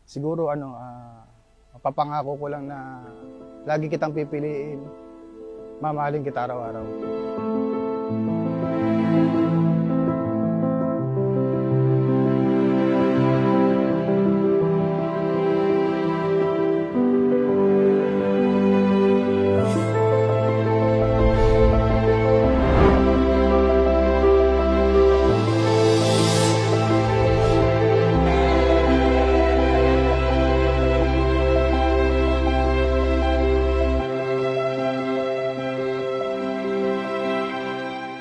Siguro mapapangako ko lang na lagi kitang pipiliin, mamahalin kita araw-araw.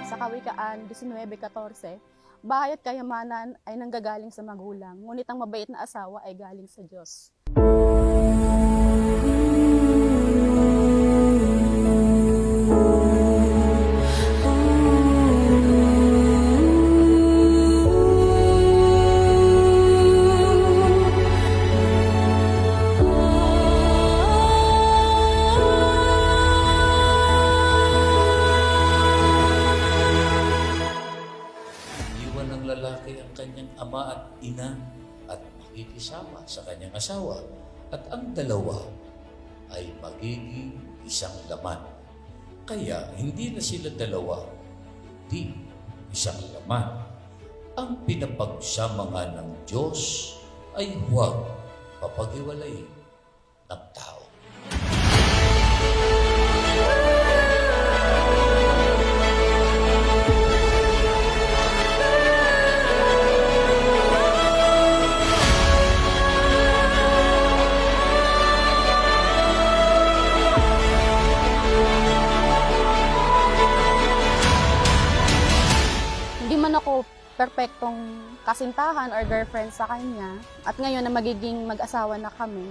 Sa Kawikaan 19:14, bahay at kayamanan ay nanggagaling sa magulang, ngunit ang mabait na asawa ay galing sa Diyos. Iwan ng lalaki ang kanyang ama at ina at makikisama sa kanyang asawa at ang dalawa ay magiging isang laman. Kaya hindi na sila dalawa, di isang laman. Ang pinapagsama nga ng Diyos ay huwag papaghiwalayin ng tao. Hindi man ako perpektong kasintahan or girlfriend sa kanya, at ngayon na magiging mag-asawa na kami,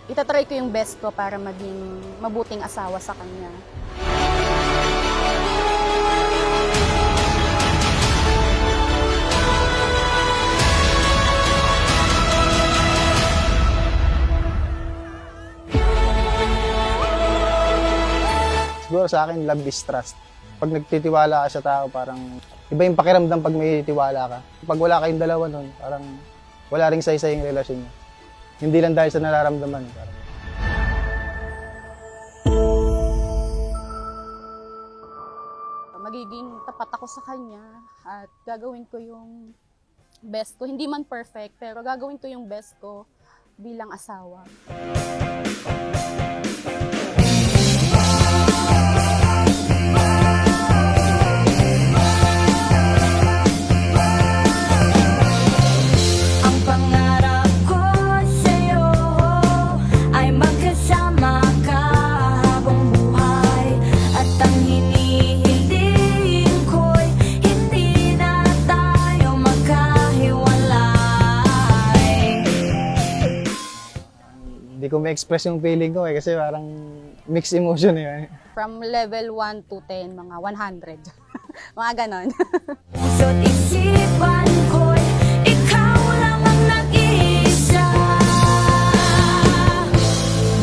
itatry ko yung best ko para maging mabuting asawa sa kanya. Siguro sa akin, love is trust. Pag nagtitiwala ka sa tao, parang iba yung pakiramdam pag may tiwala ka. Pag wala kayong dalawa nun, parang wala ring saysay yung relasyon niyo. Hindi lang dahil sa nararamdaman. Parang Magiging tapat ako sa kanya at gagawin ko yung best ko. Hindi man perfect, pero gagawin ko yung best ko bilang asawa. Ang pangarap ko sa'yo ay magkasama ka habang buhay. At ang hinihiling ko'y hindi na tayo magkahiwalay. hindi ko ma-express yung feeling ko kasi parang mixed emotion eh. From level 1 to 10, mga 100. Mga ganon. Puso't isipan ko'y ikaw lang ang nag-iisa.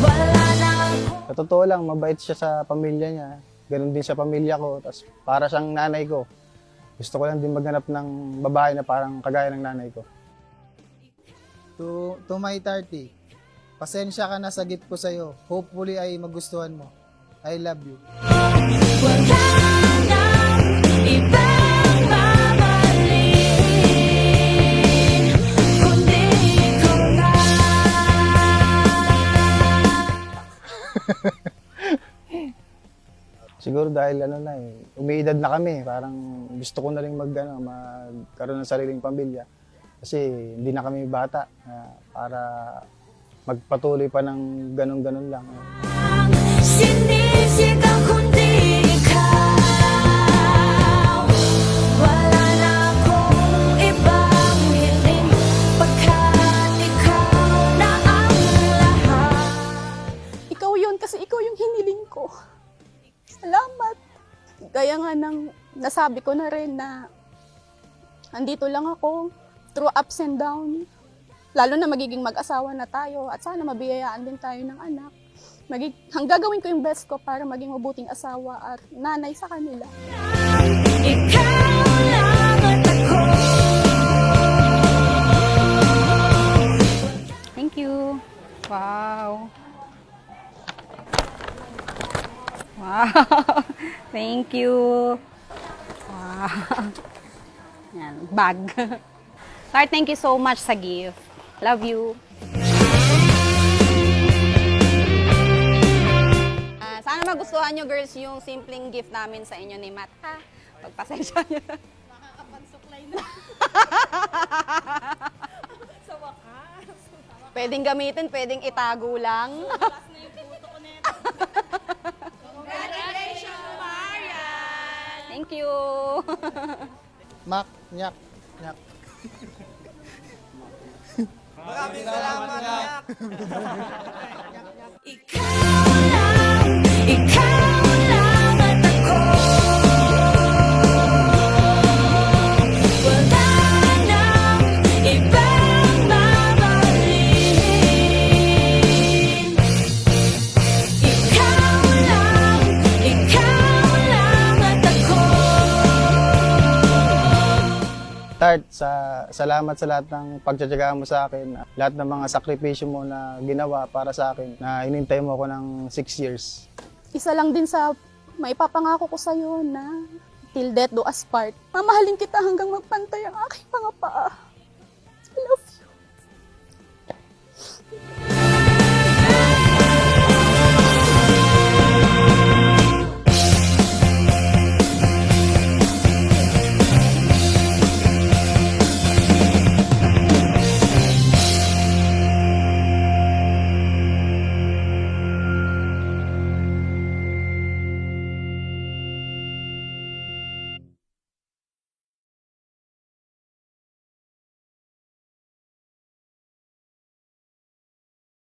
Wala na akong Sa totoo lang, mabait siya sa pamilya niya. Ganon din sa pamilya ko. Tapos para siyang nanay ko. Gusto ko lang din maghanap ng babae na parang kagaya ng nanay ko. To my 30, pasensya ka na sa gift ko sa'yo. Hopefully ay magustuhan mo. I love you. wala nang ibang mamahalin kundi ikaw lang. Siguro dahil umiidad na kami. Parang gusto ko na rin magkaroon ng sariling pamilya. Kasi hindi na kami bata para magpatuloy pa ng ganon-ganon lang. Sinisigaw kundi ikaw. Wala na akong ibang hiling pagkat ikaw na ang lahat. Ikaw yun kasi ikaw yung hiniling ko. Salamat. Gaya nga ng nasabi ko na rin na andito lang ako through ups and downs. Lalo na magiging mag-asawa na tayo at sana mabiyayaan din tayo ng anak. Gagawin ko yung best ko para maging mabuting asawa at nanay sa kanila. Ikaw lang at ako. Thank you. Wow. Wow. Thank you. Wow. Yan, bag. Tart, thank you so much sa gift. Love you. Sana magustuhan nyo, girls, yung simpleng gift namin sa inyo ni Matt, ha? Pagpasensya nyo. Makakapagsuklay na. Sa wakas. Pwedeng gamitin, pwedeng itago lang. Last na yung puto ko nito. Congratulations, Marian! Thank you. Mak, nyak, nyak. Ikaw lang at ako. Wala nang ibang mamahalin. Ikaw lang at ako. Tart, salamat sa lahat ng pagtsatsaga mo sa akin, lahat ng mga sakripisyo mo na ginawa para sa akin, na hinintay mo ako ng 6 years. Isa lang din sa maipapangako ko sa'yo na till death do us part. Mamahalin kita hanggang magpantay ang aking mga paa.